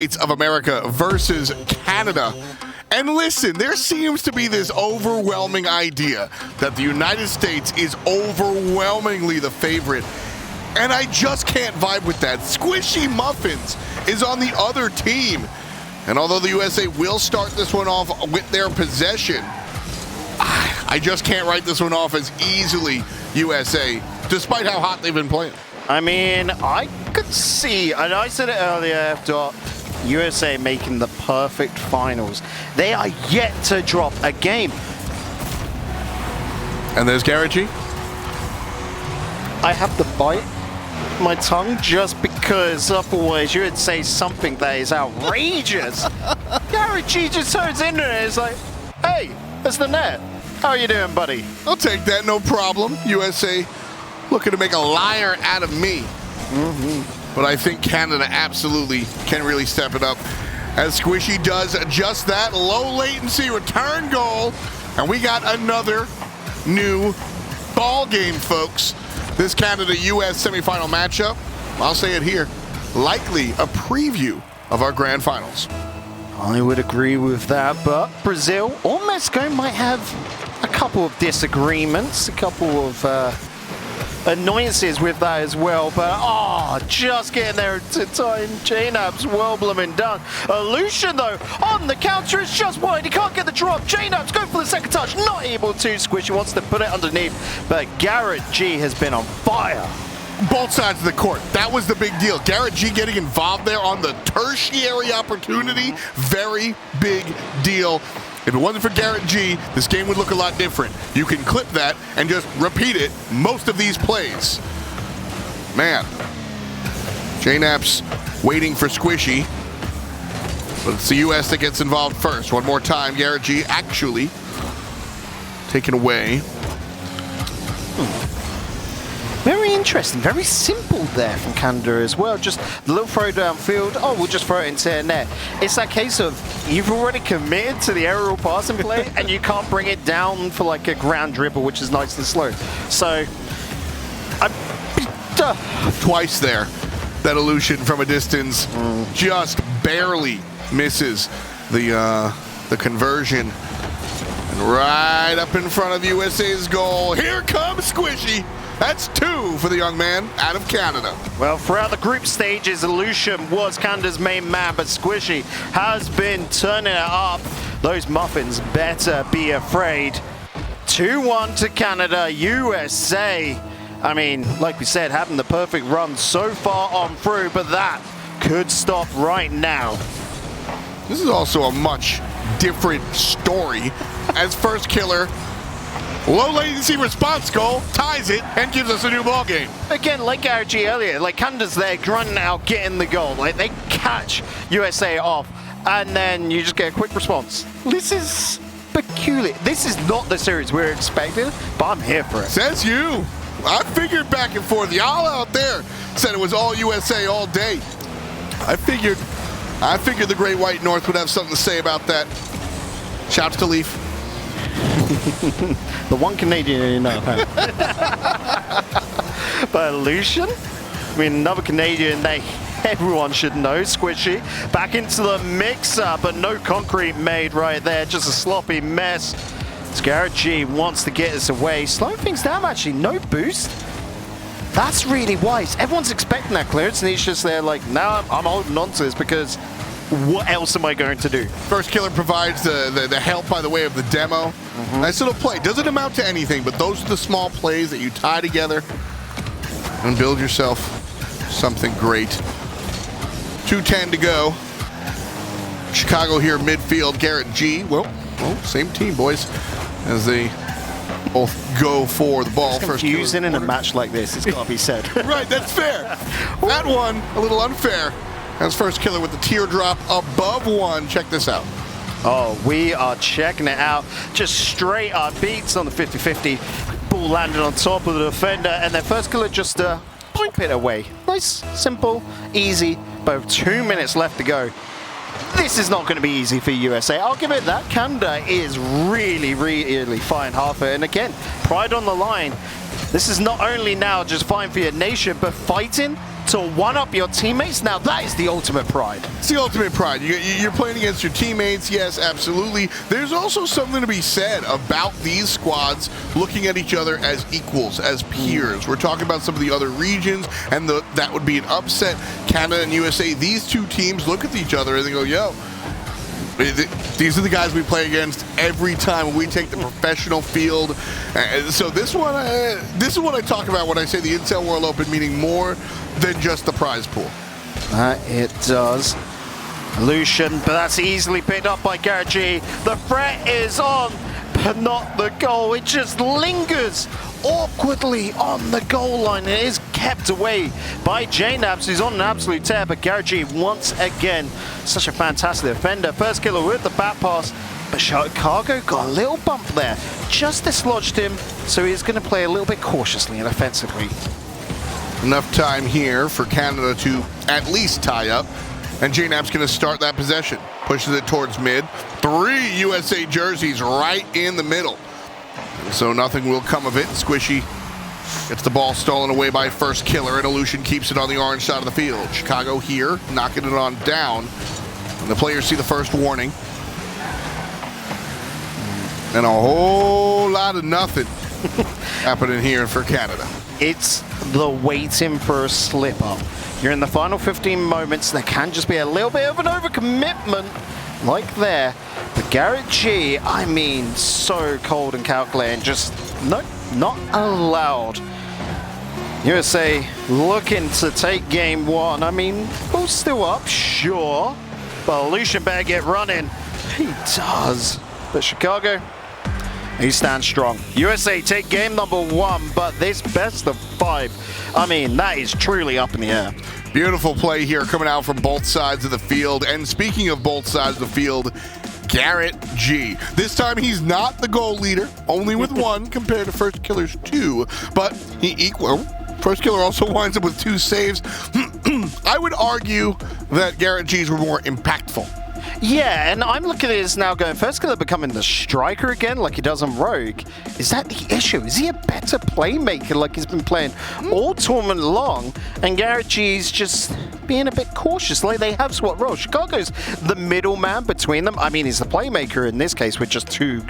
States of America versus Canada. And listen, there seems to be this overwhelming idea that the United States is overwhelmingly the favorite. And I just can't vibe with that. Squishy Muffins is on the other team. And although the USA will start this one off with their possession, I just can't write this one off as easily USA, despite how hot they've been playing. I mean, I could see, and I said it earlier after USA making the perfect finals. They are yet to drop a game. And there's Garrett G. I have to bite my tongue just because otherwise you would say something that is outrageous. Garrett G just turns into it and is like, hey, it's the net. How are you doing, buddy? I'll take that, no problem. USA looking to make a liar out of me. But I think Canada absolutely can really step it up, as Squishy does just that. Low latency return goal, and we got another new ball game, folks. This Canada-US semifinal matchup, I'll say it here, likely a preview of our grand finals. I would agree with that, but Brazil or Mexico might have a couple of disagreements, a couple of annoyances with that as well, but just getting there to time. JKnaps well blooming done. Illusion though on the counter is just wide. He can't get the drop. JKnaps going for the second touch, not able to. Squishy wants to put it underneath, but Garrett G has been on fire. Both sides of the court. That was the big deal. Garrett G getting involved there on the tertiary opportunity. Very big deal. If it wasn't for Garrett G, this game would look a lot different. You can clip that and just repeat it most of these plays. Man. JKnaps waiting for Squishy. But it's the US that gets involved first. One more time, Garrett G actually taken away. Very interesting, very simple there from Canada as well. Just the little throw downfield, we'll just throw it into net. It's that case of you've already committed to the aerial passing play and you can't bring it down for like a ground dribble, which is nice and slow. So, twice there, that illusion from a distance just barely misses the conversion. And right up in front of USA's goal, here comes Squishy. That's 2 for the young man out of Canada. Well, throughout the group stages, Illusion was Canada's main man, but Squishy has been turning it up. Those Muffins better be afraid. 2-1 to Canada, USA. I mean, like we said, having the perfect run so far on through, but that could stop right now. This is also a much different story, as first killer, low latency response goal, ties it, and gives us a new ball game. Again, like Garrett G earlier, like Canada's there grunting out, getting the goal. Like they catch USA off, and then you just get a quick response. This is peculiar. This is not the series we're expecting, but I'm here for it. Says you. I figured back and forth. Y'all out there said it was all USA all day. I figured the Great White North would have something to say about that. Shouts to Leaf. The one Canadian you know. But Illusion, I mean, another Canadian everyone should know. Squishy back into the mixer, but no concrete made right there, just a sloppy mess. Garrett G wants to get us away, slow things down actually, no boost. That's really wise. Everyone's expecting that clearance, and he's just there like, nah, I'm holding on to this because what else am I going to do? First killer provides the help by the way of the demo. Nice little play. Doesn't amount to anything, but those are the small plays that you tie together and build yourself something great. 2:10 to go. Chicago here midfield. Garrett G. Well, same team, boys, as they both go for the ball. It's first confusing in a match like this, it's got to be said. Right, that's fair. That one, a little unfair. That's first killer with the teardrop above 1. Check this out. We are checking it out. Just straight up beats on the 50-50. Ball landed on top of the defender, and then first killer just pop it away. Nice, simple, easy, but 2 minutes left to go. This is not going to be easy for USA. I'll give it that. Canada is really, really fine half it. And again, pride on the line. This is not only now just fighting for your nation, but fighting to one-up your teammates, now that is the ultimate pride. It's the ultimate pride. You're playing against your teammates, yes, absolutely. There's also something to be said about these squads looking at each other as equals, as peers. We're talking about some of the other regions, and that would be an upset. Canada and USA, these two teams look at each other and they go, yo, these are the guys we play against every time when we take the professional field. So this is what I talk about when I say the Intel World Open, meaning more than just the prize pool. It does. Lucian, but that's easily picked up by Garrett G. The threat is on, but not the goal. It just lingers awkwardly on the goal line. It is kept away by JKnaps, who's on an absolute tear, but Garrett G, once again, such a fantastic defender. First killer with the back pass, but Chicago got a little bump there. Just dislodged him, so he's going to play a little bit cautiously and offensively. Enough time here for Canada to at least tie up, and JKnaps going to start that possession. Pushes it towards mid. 3 USA jerseys right in the middle. So nothing will come of it. Squishy gets the ball stolen away by First Killer, and Illusion keeps it on the orange side of the field. Chicago here, knocking it on down. And the players see the first warning. And a whole lot of nothing happening here for Canada. It's the waiting for a slip-up. You're in the final 15 moments. There can just be a little bit of an overcommitment like there. But Garrett G, I mean, so cold and calculating. Just, no, not allowed. USA looking to take game one. I mean, ball's still up, sure. But Lucian better get running. He does. But Chicago, he stands strong. USA take game number 1, but this best of 5, I mean, that is truly up in the air. Beautiful play here coming out from both sides of the field. And speaking of both sides of the field, Garrett G. This time he's not the goal leader, only with 1 compared to First Killer's 2, but First Killer also winds up with 2 saves. I would argue that Garrett G's were more impactful. Yeah, and I'm looking at this now going, First Killer becoming the striker again like he does on Rogue. Is that the issue? Is he a better playmaker like he's been playing all tournament long? And Garrett G's just being a bit cautious like they have SWAT roles. Chicago's the middleman between them. I mean, he's the playmaker in this case with just 2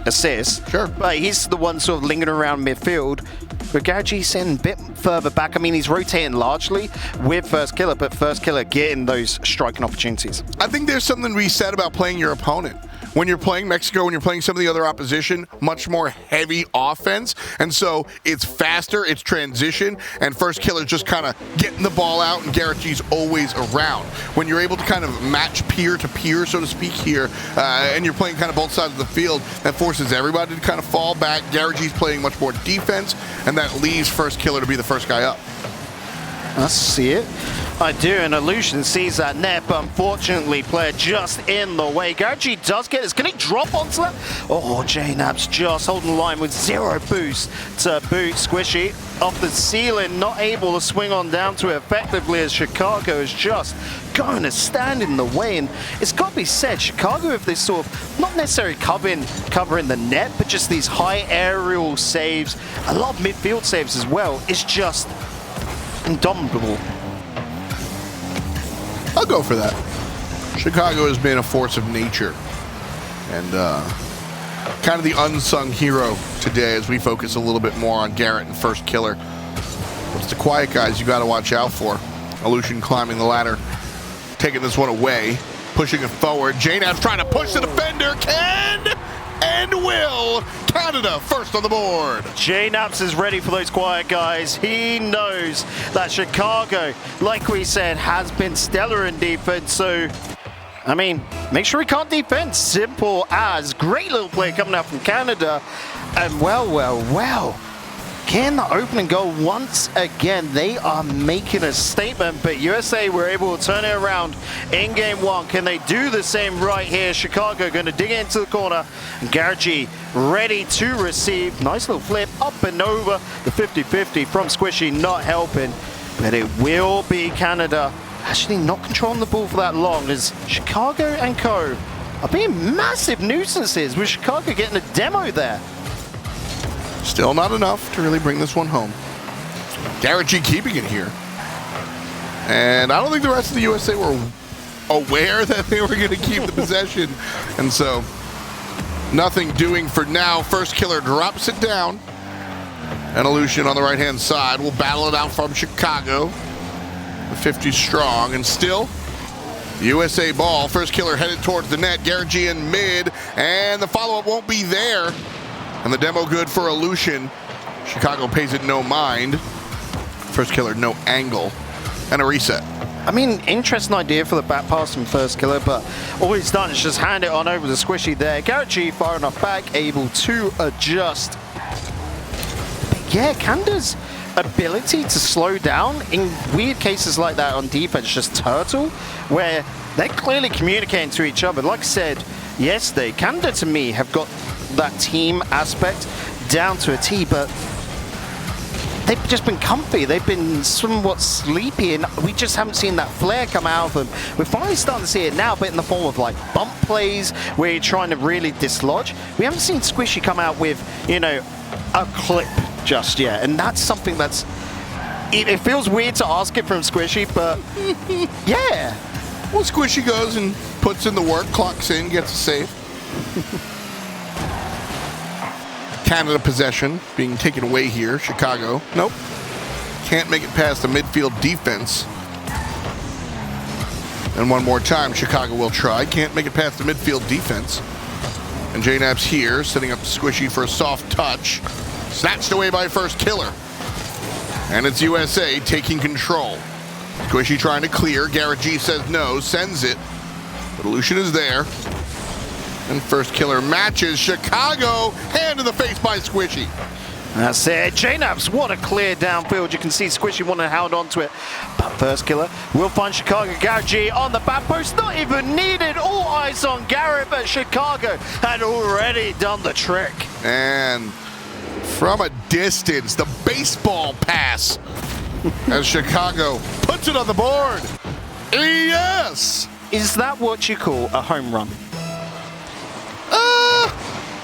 assists. Sure. But he's the one sort of lingering around midfield. But Garrett G's sitting a bit further back. I mean, he's rotating largely with First Killer, but First Killer getting those striking opportunities. I think there's something to be said about playing your opponent. When you're playing Mexico, when you're playing some of the other opposition, much more heavy offense. And so it's faster, it's transition, and First Killer's just kind of getting the ball out, and Garrett G's always around. When you're able to kind of match peer to peer, so to speak, here, and you're playing kind of both sides of the field, that forces everybody to kind of fall back. Garrett G's playing much more defense, and that leaves First Killer to be the first guy up. I see it. I do, and Illusion sees that net, but unfortunately, player just in the way. Garrett G does get this. Can he drop onto that? Oh, JKnaps just holding the line with 0 boost to boot. Squishy off the ceiling, not able to swing on down to it effectively as Chicago is just going to stand in the way. And it's got to be said, Chicago with this sort of, not necessarily covering the net, but just these high aerial saves, a lot of midfield saves as well, is just indomitable. I'll go for that. Chicago has been a force of nature, and kind of the unsung hero today as we focus a little bit more on Garrett and First Killer. But it's the quiet guys you got to watch out for. Illusion climbing the ladder, taking this one away, pushing it forward. JKnaps trying to push the defender, can and will. Canada first on the board. JKnaps is ready for those quiet guys. He knows that Chicago, like we said, has been stellar in defense. So, I mean, make sure he can't defend. Simple as. Great little play coming out from Canada. And well. Can the opening goal once again? They are making a statement, but USA were able to turn it around in game 1. Can they do the same right here? Chicago going to dig into the corner. Garrett G ready to receive. Nice little flip up and over. The 50-50 from Squishy not helping, but it will be Canada actually not controlling the ball for that long as Chicago and co are being massive nuisances with Chicago getting a demo there. Still not enough to really bring this one home. Garrett G keeping it here. And I don't think the rest of the USA were aware that they were going to keep the possession. And so, nothing doing for now. First killer drops it down. And Illusion on the right-hand side will battle it out from Chicago. The 50 strong, and still USA ball. First killer headed towards the net. Garrett G in mid, and the follow-up won't be there. And the demo good for Illusion. Chicago pays it no mind. First killer, no angle. And a reset. I mean, interesting idea for the back pass from First Killer, but all he's done is just hand it on over to Squishy there. Garrett G far enough back, able to adjust. But yeah, Canada's ability to slow down in weird cases like that on defense, just Turtle, where they're clearly communicating to each other. Like I said yesterday, Canada to me have got that team aspect down to a T, but they've just been comfy. They've been somewhat sleepy, and we just haven't seen that flair come out of them. We're finally starting to see it now, but in the form of like bump plays where you're trying to really dislodge. We haven't seen Squishy come out with, you know, a clip just yet, and that's something that's... It feels weird to ask it from Squishy, but yeah. Well, Squishy goes and puts in the work, clocks in, gets a save. Canada possession being taken away here. Chicago, nope. Can't make it past the midfield defense. And one more time, Chicago will try. Can't make it past the midfield defense. And JKnaps here, setting up Squishy for a soft touch. Snatched away by First Killer. And it's USA taking control. Squishy trying to clear. Garrett G says no, sends it. But Illusion is there. And First Killer matches. Chicago, hand in the face by Squishy. That's it. JKnaps, what a clear downfield. You can see Squishy wanted to hold on to it. But First Killer will find Chicago. Garrett G on the back post. Not even needed. All eyes on Garrett, but Chicago had already done the trick. And from a distance, the baseball pass as Chicago puts it on the board. Yes! Is that what you call a home run?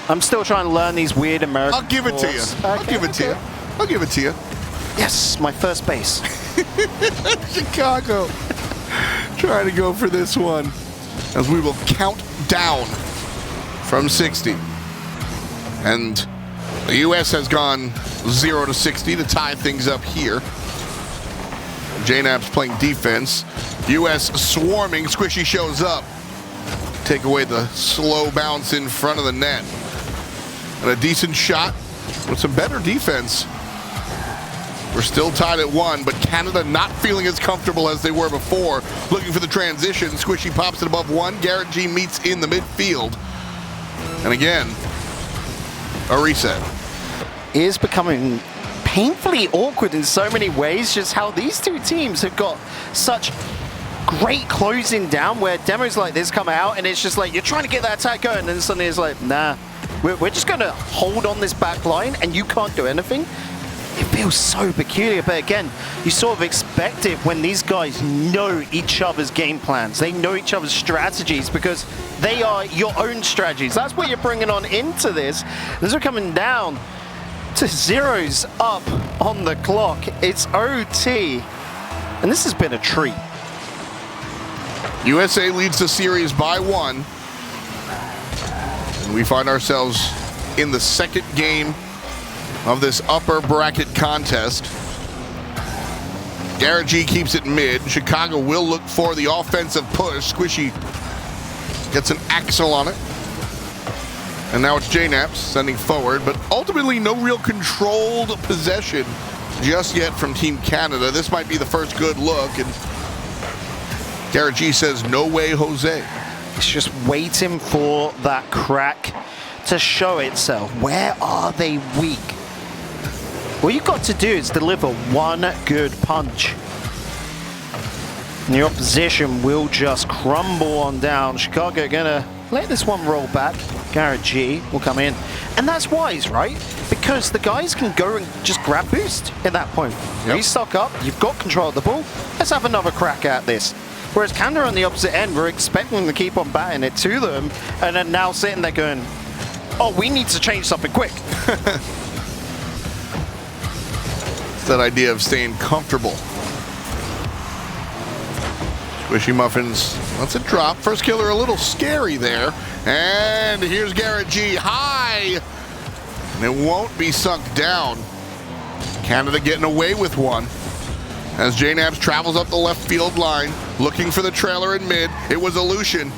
I'm still trying to learn these weird American I'll give it to you. I'll give it to you. I'll give it to you. Yes, my first base. Chicago trying to go for this one as we will count down from 60. And the U.S. has gone 0 to 60 to tie things up here. JKnaps playing defense. U.S. swarming. Squishy shows up. Take away the slow bounce in front of the net. And a decent shot with some better defense. We're still tied at 1, but Canada not feeling as comfortable as they were before. Looking for the transition. Squishy pops it above 1. Garrett G meets in the midfield. And again, a reset. It is becoming painfully awkward in so many ways, just how these two teams have got such great closing down where demos like this come out and it's just like you're trying to get that attack going and then suddenly it's like, nah, we're just going to hold on this back line and you can't do anything. It feels so peculiar, but again, you sort of expect it when these guys know each other's game plans. They know each other's strategies because they are your own strategies. That's what you're bringing on into this. As we're coming down to zeros up on the clock, it's OT, and this has been a treat. USA leads the series by 1. And we find ourselves in the second game of this upper bracket contest. Garrett G keeps it mid. Chicago will look for the offensive push. Squishy gets an axle on it. And now it's JKnaps sending forward, but ultimately no real controlled possession just yet from Team Canada. This might be the first good look, and Garrett G says, no way, Jose. It's just waiting for that crack to show itself. Where are they weak? What you've got to do is deliver one good punch. And the opposition will just crumble on down. Chicago gonna let this one roll back. Garrett G will come in. And that's wise, right? Because the guys can go and just grab boost at that point. Yep. Restock up, you've got control of the ball. Let's have another crack at this. Whereas Canada on the opposite end, we're expecting them to keep on batting it to them. And then now sitting there going, oh, we need to change something quick. It's that idea of staying comfortable. Squishy Muffins lets it drop. First killer a little scary there. And here's Garrett G high. And it won't be sunk down. Canada getting away with one. As JKnaps travels up the left field line, looking for the trailer in mid. It was Illusion,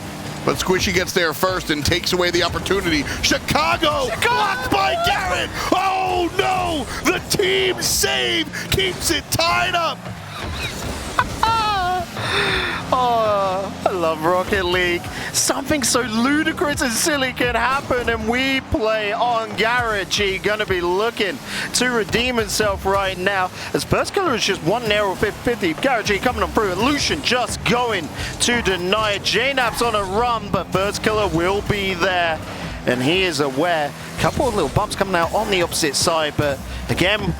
but Squishy gets there first and takes away the opportunity. Chicago blocked by Garrett. Oh no! The team save keeps it tied up. Oh, I love Rocket League. Something so ludicrous and silly can happen, and we play on Garrett G. Gonna be looking to redeem himself right now. As first killer is just one narrow 50-50. Garrett G coming on through. Illusion just going to deny it. JKnaps on a run, but first killer will be there. And he is aware. Couple of little bumps coming out on the opposite side, but again,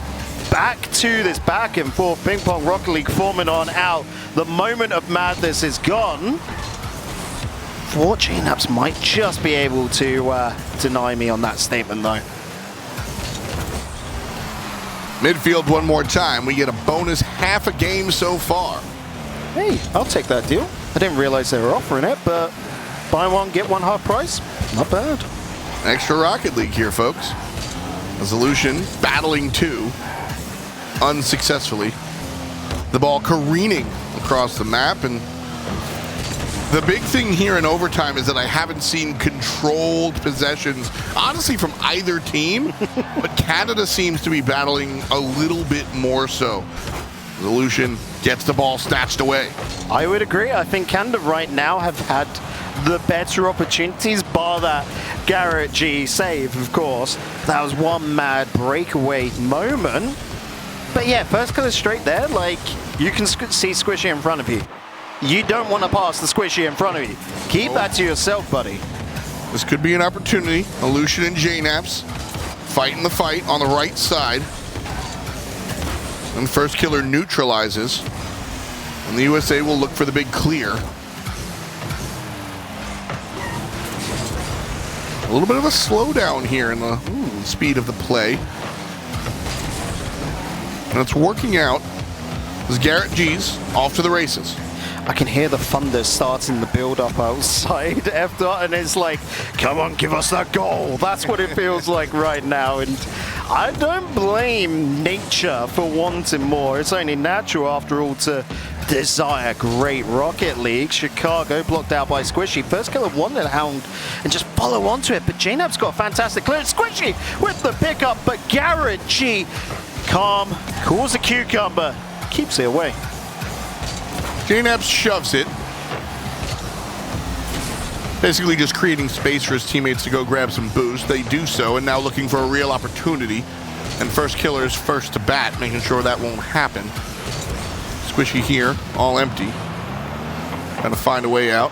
back to this back and forth ping pong Rocket League forming on out. The moment of madness is gone. JKnaps might just be able to deny me on that statement though. Midfield one more time. We get a bonus half a game so far. Hey, I'll take that deal. I didn't realize they were offering it, but buy one, get one half price. Not bad. Extra Rocket League here, folks. As Illusion battling two unsuccessfully. The ball careening across the map, and the big thing here in overtime is that I haven't seen controlled possessions, honestly, from either team, but Canada seems to be battling a little bit more so. Illusion gets the ball snatched away. I would agree. I think Canada right now have had the better opportunities, bar that Garrett G save, of course. That was one mad breakaway moment. But yeah, first killer straight there, like, you can see Squishy in front of you. You don't want to pass the Squishy in front of you. Keep that to yourself, buddy. This could be an opportunity. Illusion and JKnaps fighting the fight on the right side. And first killer neutralizes. And the USA will look for the big clear. A little bit of a slowdown here in the speed of the play. And it's working out as Garrett G's off to the races. I can hear the thunder starting the build-up outside after, and it's like, come on, give us that goal. That's what it feels like right now. And I don't blame nature for wanting more. It's only natural, after all, to desire great Rocket League. Chicago blocked out by Squishy. First killer wanted a hound and just follow onto it, but JKnaps got a fantastic clearance. Squishy with the pickup, but Garrett G, calm, calls a cucumber, keeps it away. JKnaps shoves it. Basically just creating space for his teammates to go grab some boost. They do so, and now looking for a real opportunity. And first killer is first to bat, making sure that won't happen. Squishy here, all empty. Trying to find a way out.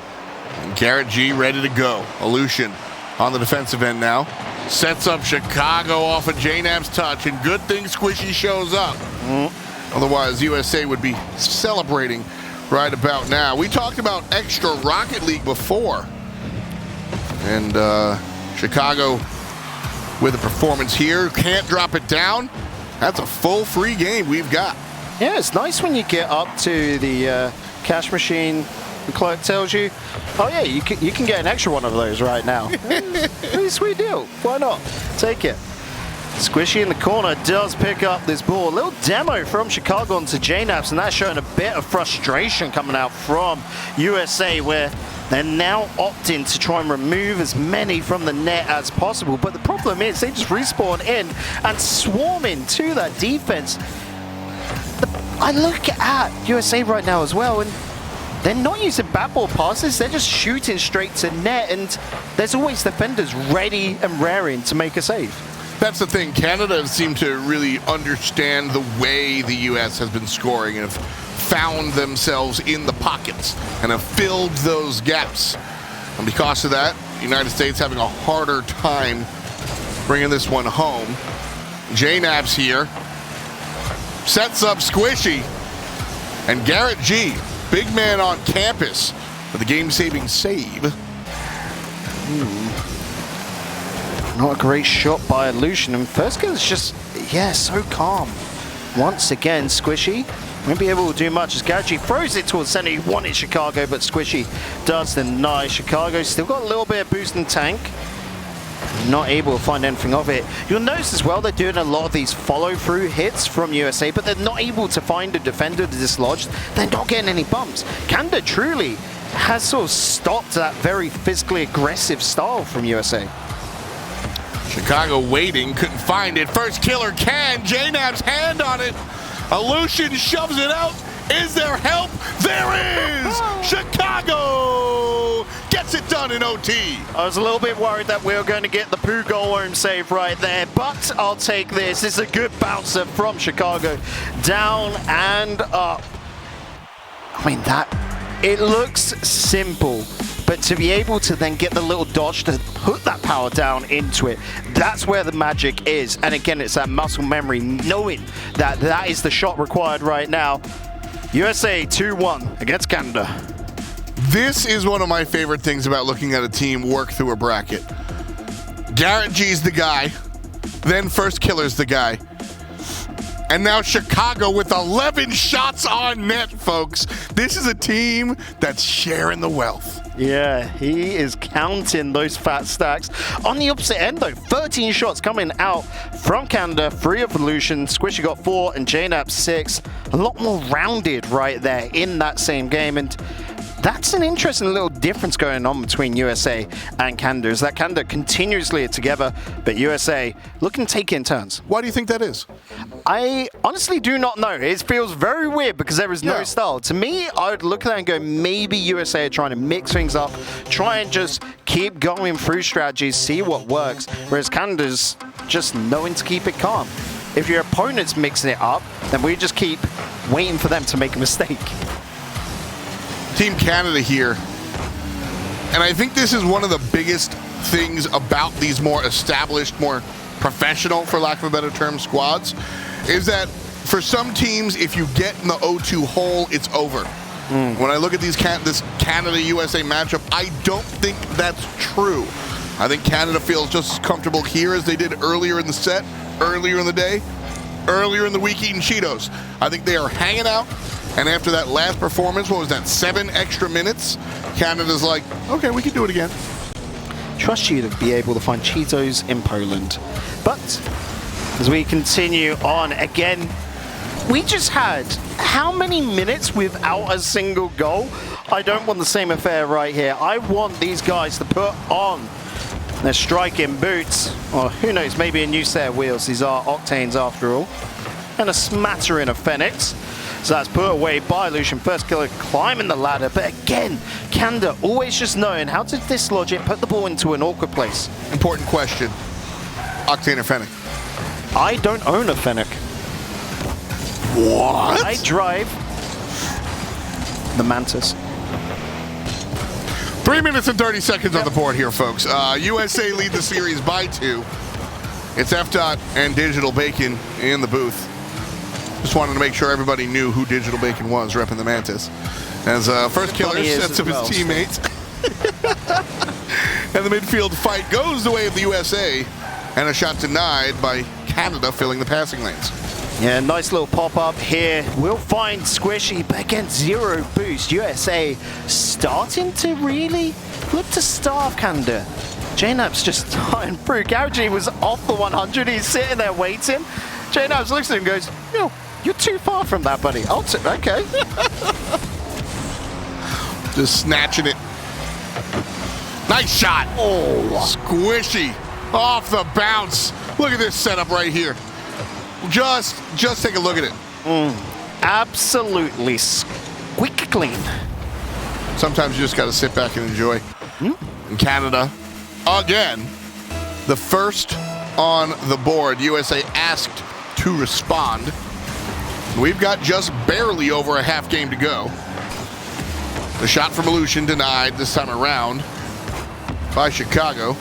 And Garrett G ready to go. Illusion on the defensive end now. Sets up Chicago off of JKnaps' touch, and good thing Squishy shows up. Otherwise, USA would be celebrating right about now. We talked about extra Rocket League before. And Chicago with a performance here. Can't drop it down. That's a full free game we've got. Yeah, it's nice when you get up to the cash machine. The clerk tells you, oh yeah, you can get an extra one of those right now. Pretty sweet deal. Why not? Take it. Squishy in the corner does pick up this ball. A little demo from Chicago onto JKnaps, and that's showing a bit of frustration coming out from USA, where they're now opting to try and remove as many from the net as possible. But the problem is they just respawn in and swarm into that defense. I look at USA right now as well, and they're not using bat ball passes. They're just shooting straight to net, and there's always defenders ready and raring to make a save. That's the thing. Canada seemed to really understand the way the U.S. has been scoring and have found themselves in the pockets and have filled those gaps. And because of that, the United States having a harder time bringing this one home. JKnaps here sets up Squishy, and Garrett G, big man on campus for the game-saving save. Not a great shot by Illusion, and first kill is just, yeah, so calm. Once again, Squishy Won't be able to do much as Gauji throws it towards center. He wanted Chicago, but Squishy does deny. Chicago still got a little bit of boost in tank. Not able to find anything of it. You'll notice as well they're doing a lot of these follow-through hits from USA, but they're not able to find a defender to dislodge. They're not getting any bumps. Canada truly has sort of stopped that very physically aggressive style from USA. Chicago waiting, couldn't find it. First killer can. JKnap's hand on it. Illusion shoves it out. Is there help? There is! Chicago gets it done in OT. I was a little bit worried that we were going to get the Pooh goal save right there, but I'll take this. This is a good bouncer from Chicago. Down and up. I mean, it looks simple, but to be able to then get the little dodge to put that power down into it, that's where the magic is. And again, it's that muscle memory, knowing that that is the shot required right now. USA 2-1 against Canada. This is one of my favorite things about looking at a team work through a bracket. Garrett G's the guy, then First Killer's the guy. And now Chicago with 11 shots on net, folks. This is a team that's sharing the wealth. Yeah, he is counting those fat stacks. On the opposite end, though, 13 shots coming out from Canada, 3 of Illusion. Squishy got 4 and JKnap 6. A lot more rounded right there in that same game. And that's an interesting little difference going on between USA and Canada, is that Canada continuously are together, but USA looking to take in turns. Why do you think that is? I honestly do not know. It feels very weird because there is no style. To me, I would look at that and go, maybe USA are trying to mix things up, try and just keep going through strategies, see what works, whereas Canada's just knowing to keep it calm. If your opponent's mixing it up, then we just keep waiting for them to make a mistake. Team Canada here, and I think this is one of the biggest things about these more established, more professional, for lack of a better term, squads, is that for some teams, if you get in the O2 hole, it's over. When I look at this Canada-USA matchup, I don't think that's true. I think Canada feels just as comfortable here as they did earlier in the set, earlier in the day, earlier in the week eating Cheetos. I think they are hanging out. And after that last performance, what was that, 7 extra minutes? Canada's like, okay, we can do it again. Trust you to be able to find Cheetos in Poland. But as we continue on, again, we just had how many minutes without a single goal? I don't want the same affair right here. I want these guys to put on their striking boots, or who knows, maybe a new set of wheels. These are Octanes after all. And a smattering of Phoenix. So that's put away by Illusion. First killer climbing the ladder. But again, Canada always just knowing how to dislodge it, put the ball into an awkward place. Important question. Octane or Fennec? I don't own a Fennec. What? I drive the Mantis. 3 minutes and 30 seconds on the board here, folks. USA lead the series by 2. It's FDOT and Digital Bacon in the booth. Just wanted to make sure everybody knew who Digital Bacon was, repping the Mantis. As First Killer sets up his teammates. And the midfield fight goes the way of the USA. And a shot denied by Canada filling the passing lanes. Yeah, nice little pop-up here. We'll find Squishy, but again, 0 boost. USA starting to really look to starve Canada. JKnap's just starting through. Gauji was off the 100. He's sitting there waiting. JKnap's looks at him and goes, yo, you're too far from that, buddy. I'll take, okay. Just snatching it. Nice shot. Oh, Squishy off the bounce. Look at this setup right here. Just take a look at it. Absolutely squeaky clean. Sometimes you just got to sit back and enjoy. In Canada, again, the first on the board. USA asked to respond. We've got just barely over a half game to go. The shot from Illusion denied this time around by Chicago.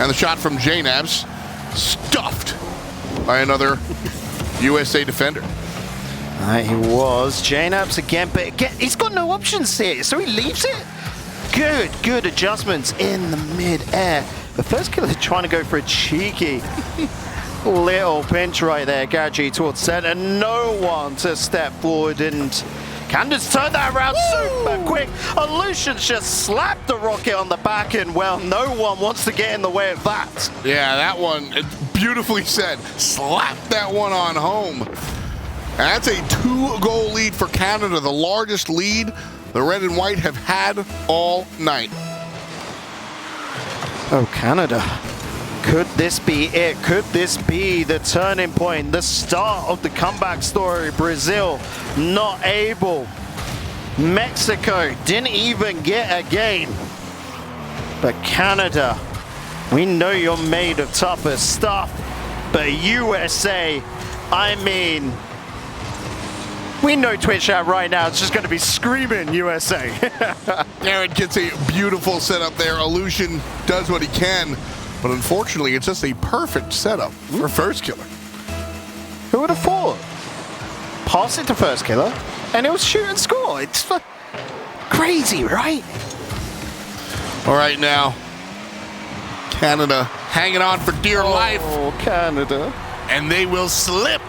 And the shot from JKnaps stuffed by another USA defender. He was. JKnaps again, but again, he's got no options here, so he leaves it. Good adjustments in the mid-air. The first killer trying to go for a cheeky Little pinch right there, Garrett G towards center. No one to step forward, and Canada's turned that around super quick. Illusion's just slapped the rocket on the back, and well, no one wants to get in the way of that. Yeah, that one, beautifully said. Slap that one on home. And that's a 2-goal lead for Canada, the largest lead the red and white have had all night. Oh, Canada. Could this be it? Could this be the turning point, the start of the comeback story? Brazil not able. Mexico didn't even get a game. But Canada, we know you're made of tougher stuff. But USA, I mean, we know Twitch chat right now is just going to be screaming USA. Garrett gets a beautiful setup there. Illusion does what he can. But unfortunately, it's just a perfect setup for First Killer. Who would have thought? Pass it to First Killer, and he'll shoot and score. It's crazy, right? All right, now, Canada hanging on for dear life. Oh, Canada. And they will slip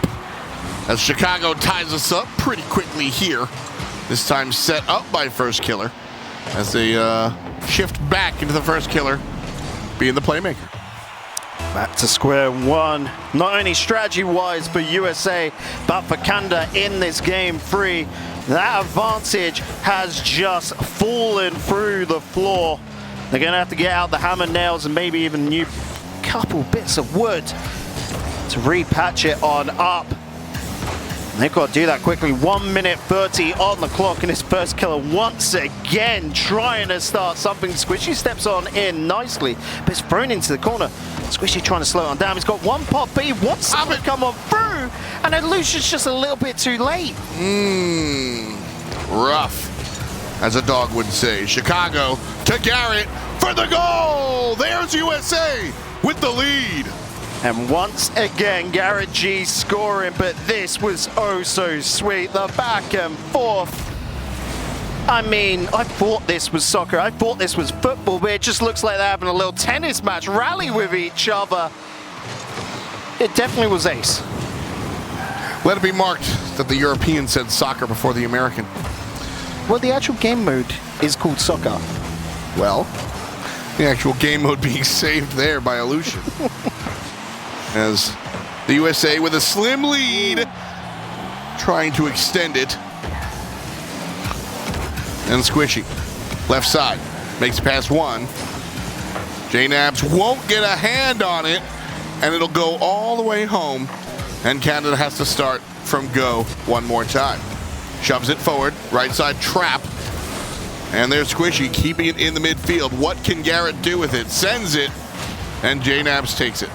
as Chicago ties us up pretty quickly here. This time set up by First Killer as they shift back into the First Killer being the playmaker. Back to square one. Not only strategy-wise for USA, but for Canada in this game 3. That advantage has just fallen through the floor. They're going to have to get out the hammer nails and maybe even a new couple bits of wood to repatch it on up. And they've got to do that quickly. 1 minute 30 on the clock, and his First Killer once again trying to start something. Squishy steps on in nicely, but it's thrown into the corner. Squishy trying to slow it down. He's got one pop, but he wants to come on through, and Illusion's just a little bit too late. Rough, as a dog would say. Chicago to Garrett for the goal. There's USA with the lead. And once again, Garrett G scoring, but this was oh so sweet. The back and forth. I mean, I thought this was soccer. I thought this was football, but it just looks like they're having a little tennis match, rally with each other. It definitely was ace. Let it be marked that the European said soccer before the American. Well, the actual game mode is called soccer. Well, the actual game mode being saved there by Illusion. As the USA with a slim lead, trying to extend it. And Squishy, left side, makes past one. J-Nabs won't get a hand on it, and it'll go all the way home. And Canada has to start from go one more time. Shoves it forward, right side trap. And there's Squishy keeping it in the midfield. What can Garrett do with it? Sends it, and J-Nabs takes it.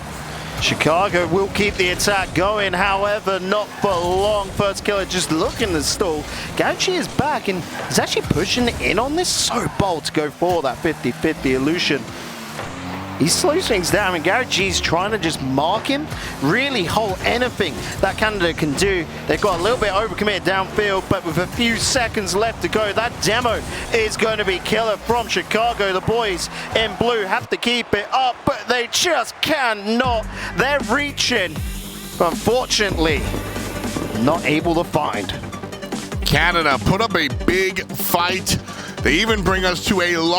Chicago will keep the attack going, however, not for long. First Killer just looking to stall. Garrett G is back and is actually pushing in on this. So bold to go for that 50-50 Illusion. He slows things down, and Garrett G's trying to just mark him, really hold anything that Canada can do. They've got a little bit overcommitted downfield, but with a few seconds left to go, that demo is going to be killer from Chicago. The boys in blue have to keep it up, but they just cannot. They're reaching, but unfortunately, not able to find. Canada put up a big fight. They even bring us to a long